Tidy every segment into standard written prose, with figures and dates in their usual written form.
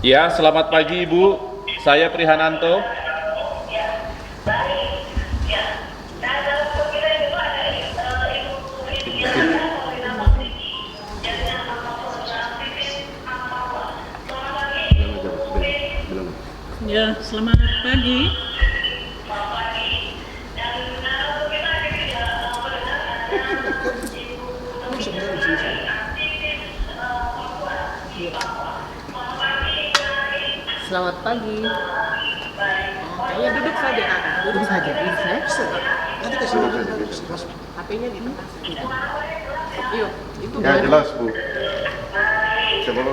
Ya, selamat pagi Ibu. Saya Prihananto. Ya, selamat pagi. Selamat pagi. Kayaknya duduk saja, duduk saja. Nanti kasih HP-nya di tengah. Yuk, itu Ya kan. jelas Bu. Coba Bu.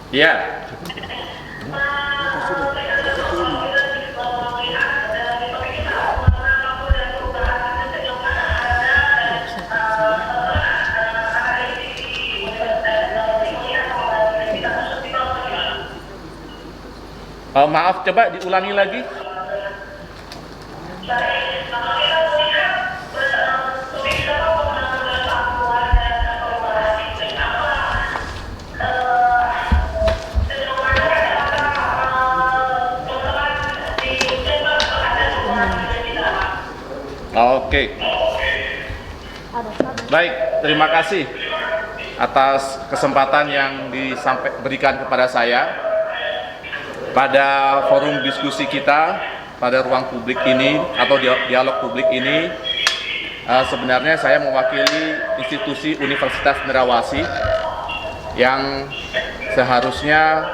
Ya, maaf, coba diulangi lagi. Oke. Baik, terima kasih atas kesempatan yang diberikan kepada saya pada forum diskusi kita pada ruang publik ini atau dialog publik ini. Sebenarnya saya mewakili institusi Universitas Cendrawasih yang seharusnya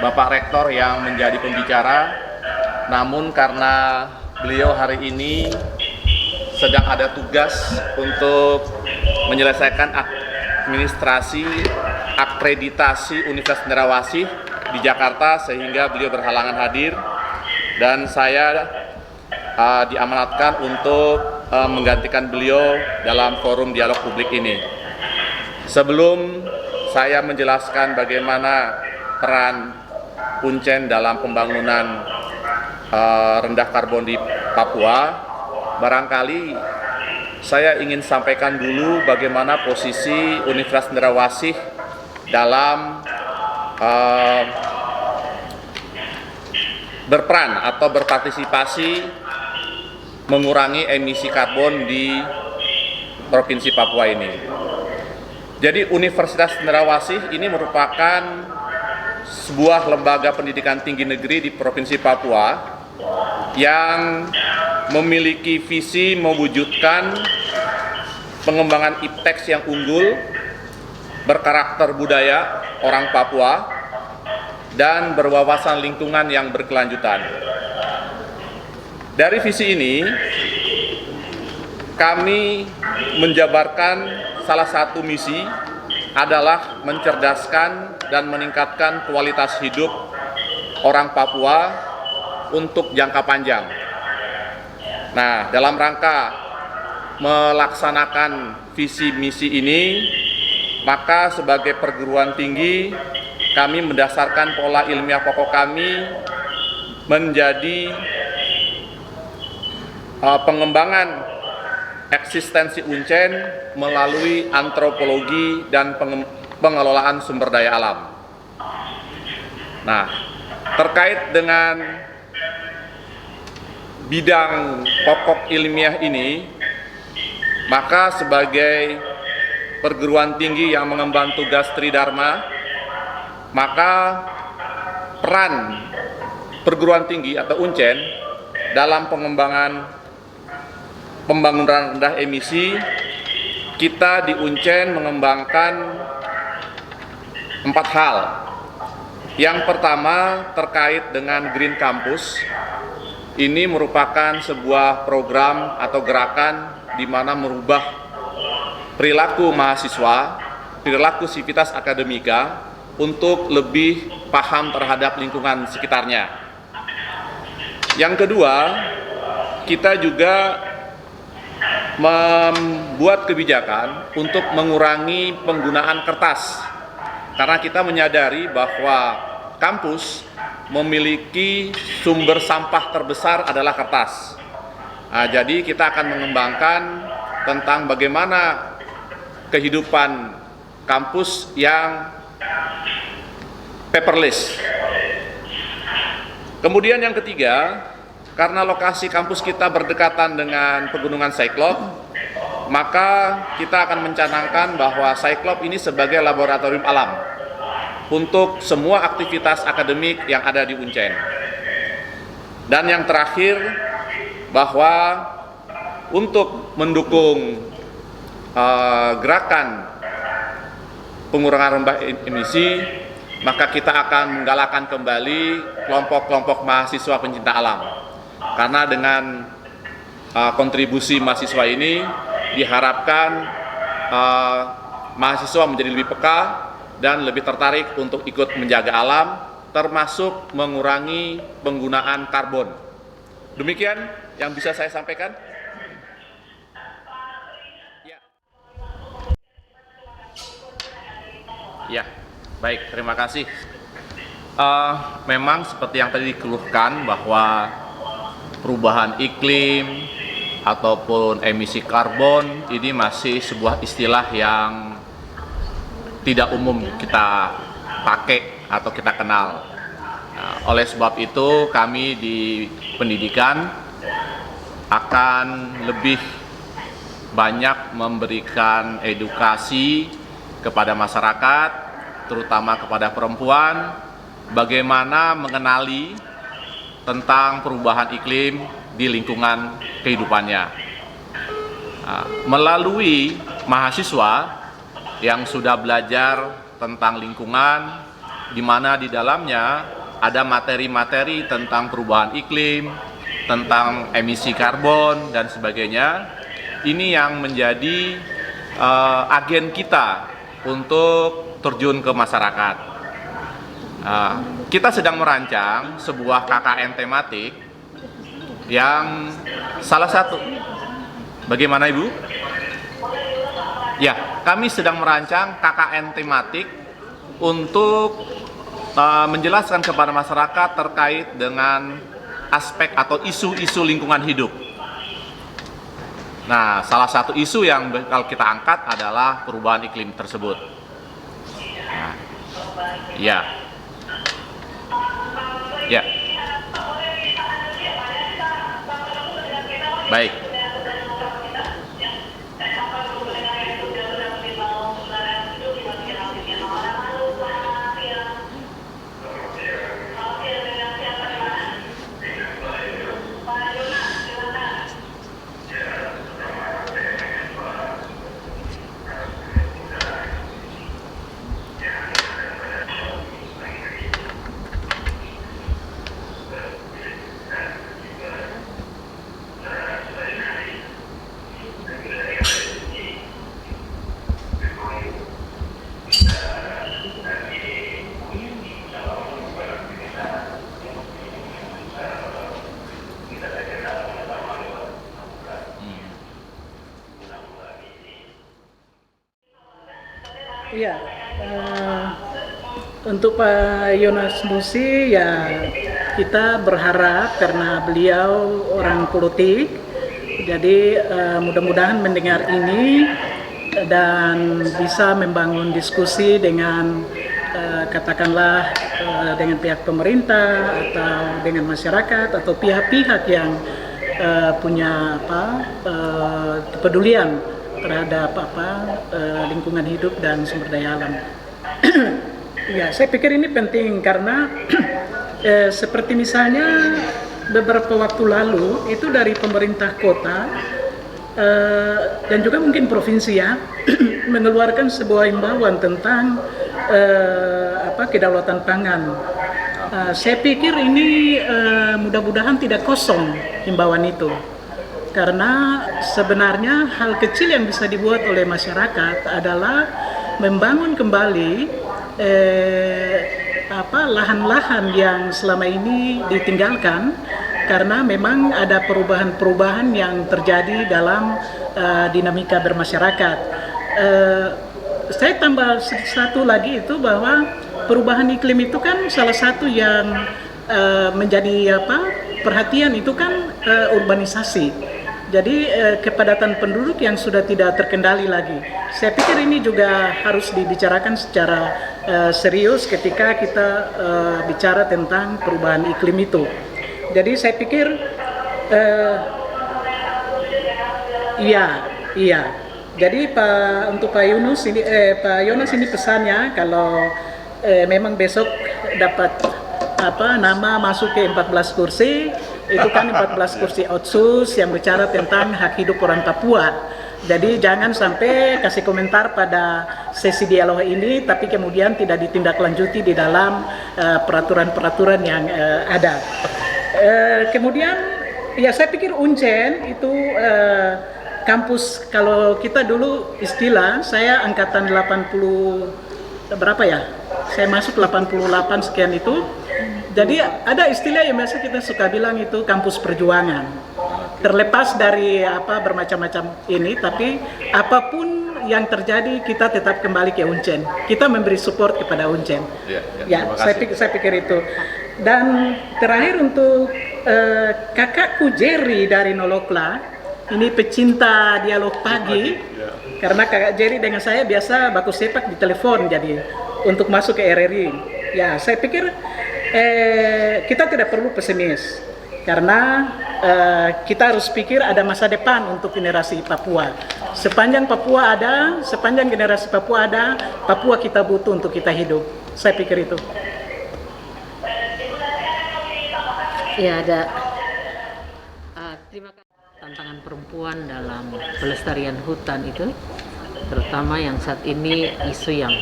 Bapak Rektor yang menjadi pembicara, namun karena beliau hari ini sedang ada tugas untuk menyelesaikan administrasi akreditasi Universitas Cendrawasih di Jakarta, sehingga beliau berhalangan hadir dan saya diamanatkan untuk menggantikan beliau dalam forum dialog publik ini. Sebelum saya menjelaskan bagaimana peran Uncen dalam pembangunan rendah karbon di Papua, barangkali saya ingin sampaikan dulu bagaimana posisi Universitas Cendrawasih dalam berperan atau berpartisipasi mengurangi emisi karbon di Provinsi Papua ini. Jadi Universitas Cendrawasih ini merupakan sebuah lembaga pendidikan tinggi negeri di Provinsi Papua yang memiliki visi mewujudkan pengembangan IPTEX yang unggul, berkarakter budaya orang Papua, dan berwawasan lingkungan yang berkelanjutan. Dari visi ini, kami menjabarkan salah satu misi adalah mencerdaskan dan meningkatkan kualitas hidup orang Papua untuk jangka panjang. Nah, dalam rangka melaksanakan visi misi ini, maka sebagai perguruan tinggi kami mendasarkan pola ilmiah pokok kami menjadi pengembangan eksistensi Uncen melalui antropologi dan pengelolaan sumber daya alam. Nah, terkait dengan bidang pokok ilmiah ini, maka sebagai perguruan tinggi yang mengemban tugas Tridharma, maka peran perguruan tinggi atau Uncen dalam pengembangan pembangunan rendah emisi, kita di Uncen mengembangkan 4 hal. Yang pertama terkait dengan Green Campus. Ini merupakan sebuah program atau gerakan di mana merubah perilaku mahasiswa, perilaku sivitas akademika untuk lebih paham terhadap lingkungan sekitarnya. Yang kedua, kita juga membuat kebijakan untuk mengurangi penggunaan kertas, karena kita menyadari bahwa kampus memiliki sumber sampah terbesar adalah kertas. Nah, jadi kita akan mengembangkan tentang bagaimana kehidupan kampus yang paperless. Kemudian yang ketiga, karena lokasi kampus kita berdekatan dengan Pegunungan Cyclop, maka kita akan mencanangkan bahwa Cyclop ini sebagai laboratorium alam untuk semua aktivitas akademik yang ada di Uncen. Dan yang terakhir, bahwa untuk mendukung gerakan pengurangan limbah emisi, maka kita akan menggalakkan kembali kelompok-kelompok mahasiswa pencinta alam. Karena dengan kontribusi mahasiswa ini diharapkan mahasiswa menjadi lebih peka dan lebih tertarik untuk ikut menjaga alam, termasuk mengurangi penggunaan karbon. Demikian yang bisa saya sampaikan. Ya, baik, terima kasih. Memang seperti yang tadi dikeluhkan bahwa perubahan iklim ataupun emisi karbon ini masih sebuah istilah yang tidak umum kita pakai atau kita kenal. Oleh sebab itu kami di pendidikan akan lebih banyak memberikan edukasi kepada masyarakat, terutama kepada perempuan, bagaimana mengenali tentang perubahan iklim di lingkungan kehidupannya. Melalui mahasiswa yang sudah belajar tentang lingkungan, di mana di dalamnya ada materi-materi tentang perubahan iklim, tentang emisi karbon, dan sebagainya. Ini yang menjadi agen kita untuk terjun ke masyarakat. Kita sedang merancang sebuah KKN tematik yang salah satu, bagaimana Ibu? Ya, kami sedang merancang KKN tematik untuk menjelaskan kepada masyarakat terkait dengan aspek atau isu-isu lingkungan hidup. Nah, salah satu isu yang bakal kita angkat adalah perubahan iklim tersebut. Nah, ya. Ya. Baik. Ya, untuk Pak Yonas Nusi ya kita berharap karena beliau orang politik, jadi mudah-mudahan mendengar ini dan bisa membangun diskusi dengan katakanlah dengan pihak pemerintah atau dengan masyarakat atau pihak-pihak yang punya kepedulian terhadap lingkungan hidup dan sumber daya alam. Ya, saya pikir ini penting karena seperti misalnya beberapa waktu lalu itu dari pemerintah kota dan juga mungkin provinsi ya mengeluarkan sebuah imbauan tentang kedaulatan pangan. Saya pikir ini mudah-mudahan tidak kosong imbauan itu. Karena sebenarnya hal kecil yang bisa dibuat oleh masyarakat adalah membangun kembali lahan-lahan yang selama ini ditinggalkan karena memang ada perubahan-perubahan yang terjadi dalam dinamika bermasyarakat. Saya tambah satu lagi itu bahwa perubahan iklim itu kan salah satu yang menjadi perhatian itu kan urbanisasi. Jadi kepadatan penduduk yang sudah tidak terkendali lagi. Saya pikir ini juga harus dibicarakan secara serius ketika kita bicara tentang perubahan iklim itu. Jadi saya pikir iya. Jadi untuk Pak Yunus ini, Pak Yonas ini pesannya kalau memang besok dapat nama masuk ke 14 kursi, itu kan 14 kursi otsus yang bicara tentang hak hidup orang Papua. Jadi jangan sampai kasih komentar pada sesi dialog ini, tapi kemudian tidak ditindaklanjuti di dalam peraturan-peraturan yang ada. Kemudian, ya saya pikir Uncen itu kampus, kalau kita dulu istilah, saya angkatan 80, berapa ya? Saya masuk 88 sekian itu. Jadi ada istilah yang biasa kita suka bilang itu kampus perjuangan. Terlepas dari bermacam-macam ini, tapi apapun yang terjadi kita tetap kembali ke Uncen. Kita memberi support kepada Uncen. Ya, saya pikir itu. Dan terakhir untuk kakakku Jerry dari Nolokla, ini pecinta dialog pagi. Karena kakak Jerry dengan saya biasa baku sepak di telepon, jadi untuk masuk ke RRI. Ya, saya pikir kita tidak perlu pesimis karena kita harus pikir ada masa depan untuk generasi Papua. Sepanjang Papua ada, sepanjang generasi Papua ada, Papua kita butuh untuk kita hidup. Saya pikir itu. Ya, ada terima kasih. Tantangan perempuan dalam pelestarian hutan itu, terutama yang saat ini isu yang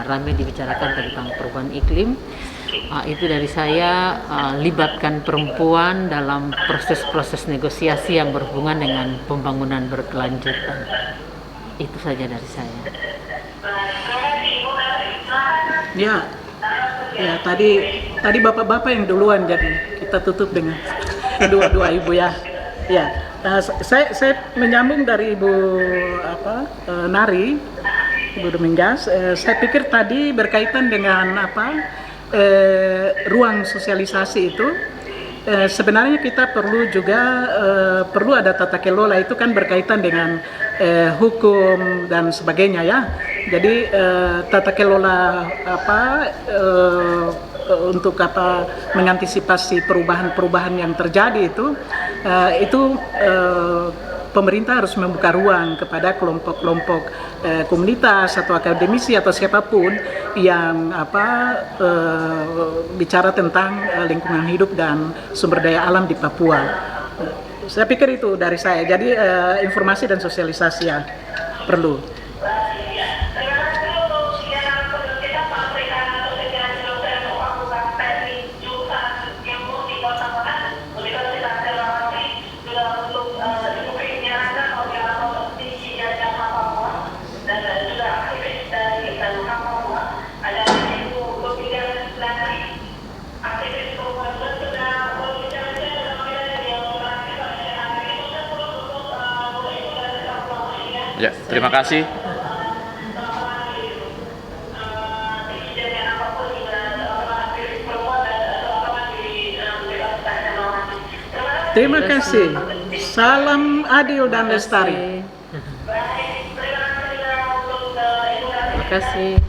ramai dibicarakan tentang perubahan iklim. Itu dari saya, libatkan perempuan dalam proses-proses negosiasi yang berhubungan dengan pembangunan berkelanjutan. Itu saja dari saya. Ya, tadi bapak-bapak yang duluan, jadi kita tutup dengan dua ibu ya. Ya, saya menyambung dari Ibu Nari, Ibu Domingas. Saya pikir tadi berkaitan dengan ruang sosialisasi itu. Sebenarnya kita perlu juga perlu ada tata kelola, itu kan berkaitan dengan hukum dan sebagainya ya. Jadi tata kelola untuk mengantisipasi perubahan-perubahan yang terjadi itu pemerintah harus membuka ruang kepada kelompok-kelompok komunitas atau akademisi atau siapapun yang bicara tentang lingkungan hidup dan sumber daya alam di Papua. Saya pikir itu dari saya. Jadi informasi dan sosialisasi ya perlu. Ya, terima kasih. Terima kasih. Salam adil dan lestari. Terima kasih.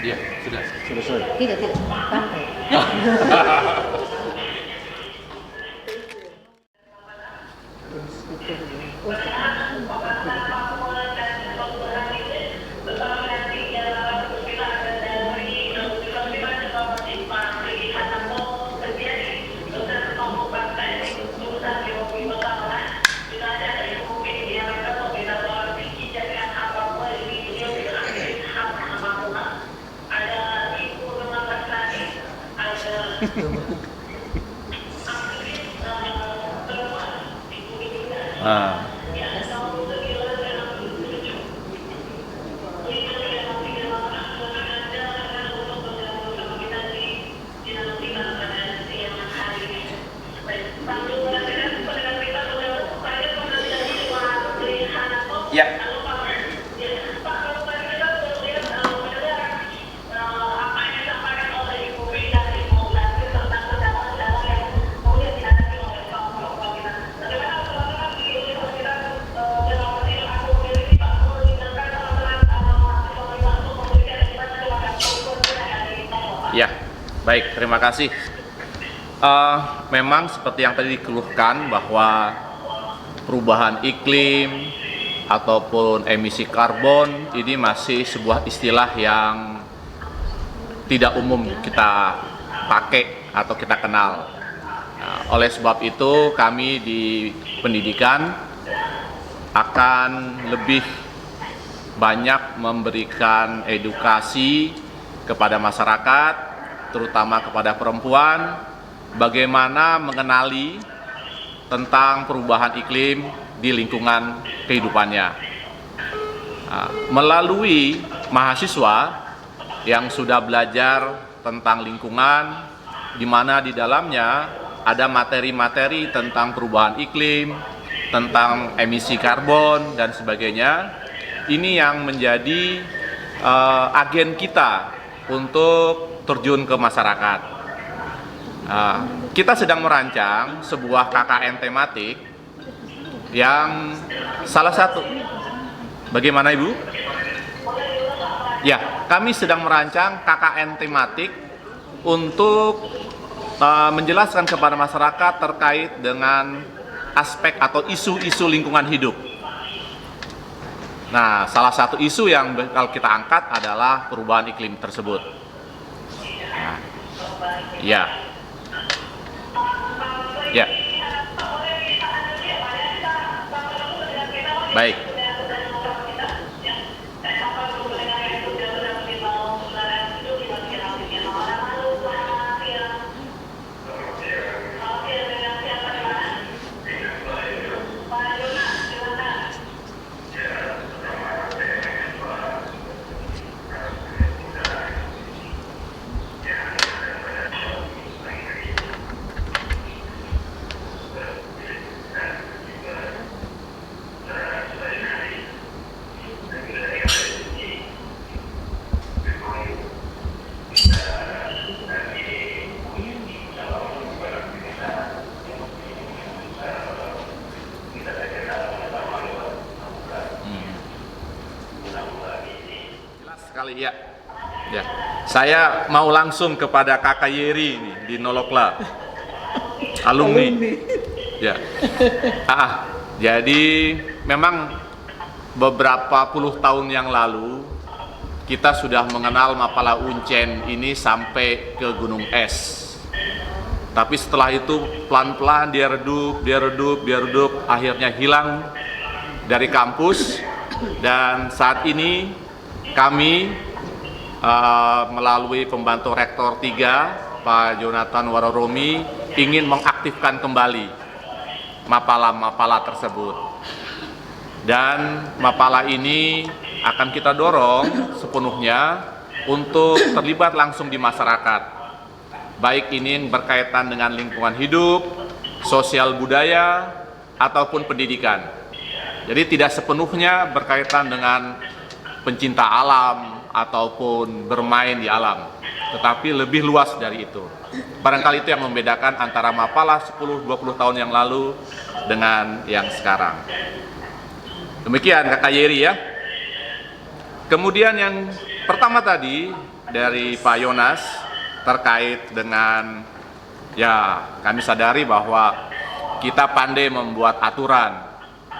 Iya, sudah. Tidak, santai. Ah. Ya. Ya, baik, terima kasih. Memang seperti yang tadi dikeluhkan bahwa perubahan iklim ataupun emisi karbon ini masih sebuah istilah yang tidak umum kita pakai atau kita kenal. Nah, oleh sebab itu kami di pendidikan akan lebih banyak memberikan edukasi kepada masyarakat, terutama kepada perempuan, bagaimana mengenali tentang perubahan iklim di lingkungan kehidupannya. Nah, melalui mahasiswa yang sudah belajar tentang lingkungan, di mana di dalamnya ada materi-materi tentang perubahan iklim, tentang emisi karbon, dan sebagainya. Ini yang menjadi agen kita untuk terjun ke masyarakat. Kita sedang merancang sebuah KKN tematik yang salah satu, bagaimana Ibu? Ya, kami sedang merancang KKN tematik untuk menjelaskan kepada masyarakat terkait dengan aspek atau isu-isu lingkungan hidup. Nah, salah satu isu yang bakal kita angkat adalah perubahan iklim tersebut. Nah, ya. Ya. Baik. Sekali ya. Ya. Saya mau langsung kepada Kakak Yeri nih di Nolokla. Alumni. Ya. Jadi memang beberapa puluh tahun yang lalu kita sudah mengenal Mapala Uncen ini sampai ke Gunung Es. Tapi setelah itu pelan-pelan dia redup, akhirnya hilang dari kampus. Dan saat ini kami melalui pembantu Rektor 3, Pak Jonathan Waroromi, ingin mengaktifkan kembali Mapala tersebut. Dan Mapala ini akan kita dorong sepenuhnya untuk terlibat langsung di masyarakat. Baik ini yang berkaitan dengan lingkungan hidup, sosial budaya, ataupun pendidikan. Jadi tidak sepenuhnya berkaitan dengan pencinta alam ataupun bermain di alam, tetapi lebih luas dari itu. Barangkali itu yang membedakan antara Mapala 10-20 tahun yang lalu dengan yang sekarang. Demikian Kakak Yeri ya. Kemudian yang pertama tadi dari Pak Yonas terkait dengan, ya kami sadari bahwa kita pandai membuat aturan,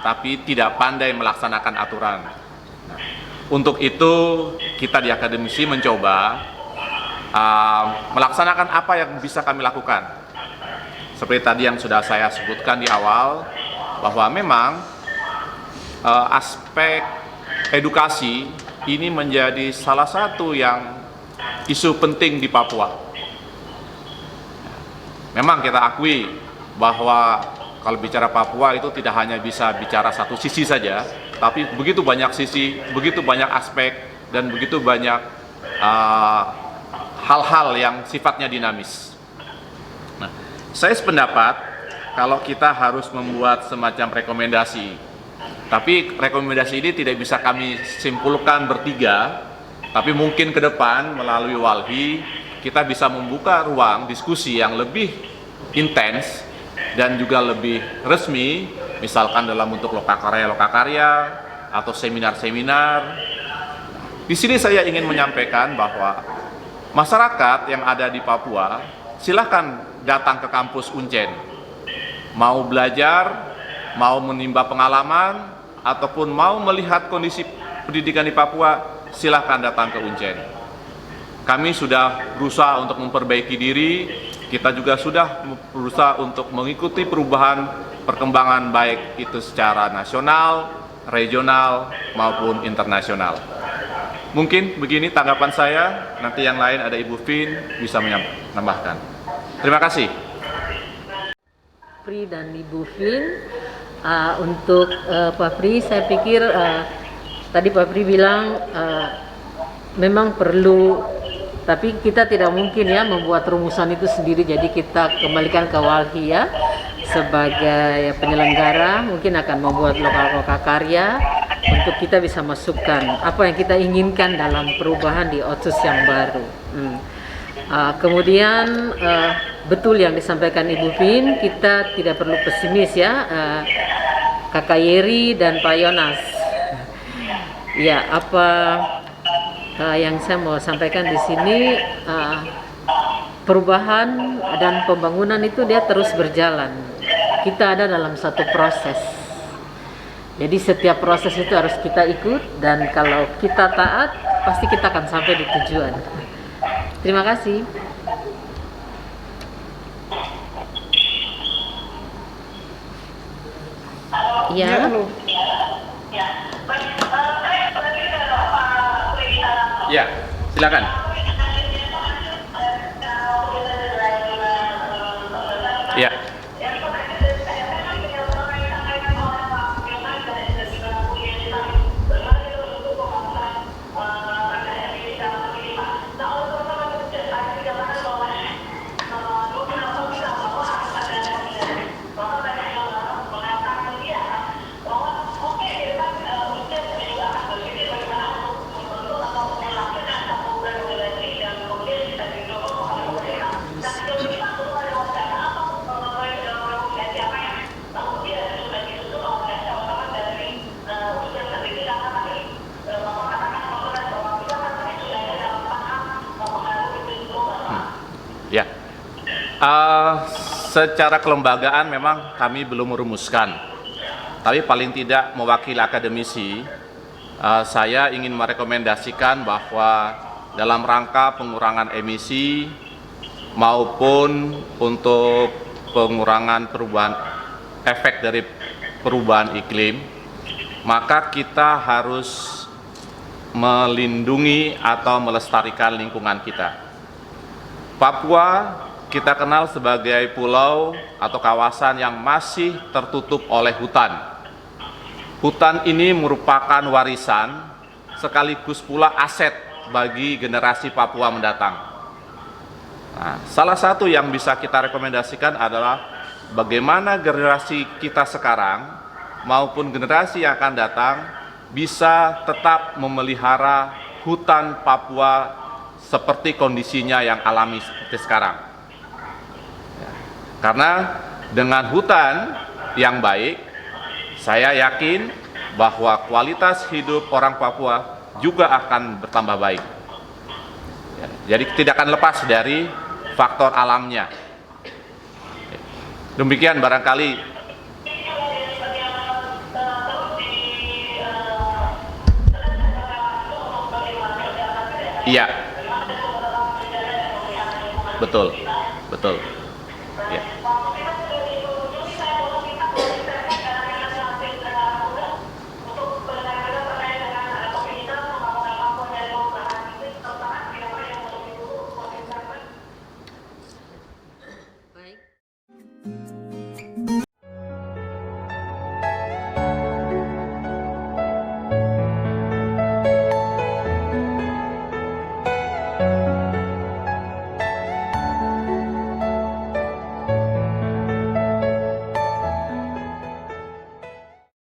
tapi tidak pandai melaksanakan aturan. Untuk itu kita di akademisi mencoba melaksanakan apa yang bisa kami lakukan. Seperti tadi yang sudah saya sebutkan di awal, bahwa memang aspek edukasi ini menjadi salah satu yang isu penting di Papua. Memang kita akui bahwa kalau bicara Papua itu tidak hanya bisa bicara satu sisi saja, tapi begitu banyak sisi, begitu banyak aspek, dan begitu banyak hal-hal yang sifatnya dinamis. Nah, saya sependapat kalau kita harus membuat semacam rekomendasi, tapi rekomendasi ini tidak bisa kami simpulkan bertiga, tapi mungkin ke depan melalui Walhi kita bisa membuka ruang diskusi yang lebih intens dan juga lebih resmi, misalkan dalam bentuk lokakarya atau seminar-seminar. Di sini saya ingin menyampaikan bahwa masyarakat yang ada di Papua silahkan datang ke kampus Uncen, mau belajar, mau menimba pengalaman, ataupun mau melihat kondisi pendidikan di Papua, silahkan datang ke Uncen. Kami sudah berusaha untuk memperbaiki diri, kita juga sudah berusaha untuk mengikuti perubahan perkembangan baik itu secara nasional, regional, maupun internasional. Mungkin begini tanggapan saya, nanti yang lain ada Ibu Vin bisa menambahkan. Terima kasih. Pri dan Ibu Vin, untuk Pak Pri, saya pikir tadi Pak Pri bilang memang perlu, tapi kita tidak mungkin ya membuat rumusan itu sendiri, jadi kita kembalikan ke Walhi ya sebagai penyelenggara, mungkin akan membuat lokal karya untuk kita bisa masukkan apa yang kita inginkan dalam perubahan di Otsus yang baru. Kemudian betul yang disampaikan Ibu Vin, kita tidak perlu pesimis ya, Kakak Yeri dan Pak Yonas. Ya, apa yang saya mau sampaikan di sini, perubahan dan pembangunan itu dia terus berjalan. Kita ada dalam satu proses. Jadi setiap proses itu harus kita ikut, dan kalau kita taat, pasti kita akan sampai di tujuan. Terima kasih. Ya. Ya, silakan. Ya. Ya, secara kelembagaan memang kami belum merumuskan, tapi paling tidak mewakili akademisi, saya ingin merekomendasikan bahwa dalam rangka pengurangan emisi maupun untuk pengurangan perubahan efek dari perubahan iklim, maka kita harus melindungi atau melestarikan lingkungan kita. Papua kita kenal sebagai pulau atau kawasan yang masih tertutup oleh hutan. Hutan ini merupakan warisan sekaligus pula aset bagi generasi Papua mendatang. Nah, salah satu yang bisa kita rekomendasikan adalah bagaimana generasi kita sekarang maupun generasi yang akan datang bisa tetap memelihara hutan Papua seperti kondisinya yang alami seperti sekarang. Karena dengan hutan yang baik, saya yakin bahwa kualitas hidup orang Papua juga akan bertambah baik. Jadi tidak akan lepas dari faktor alamnya. Demikian barangkali. Iya. Betul, betul. Ya. Baik.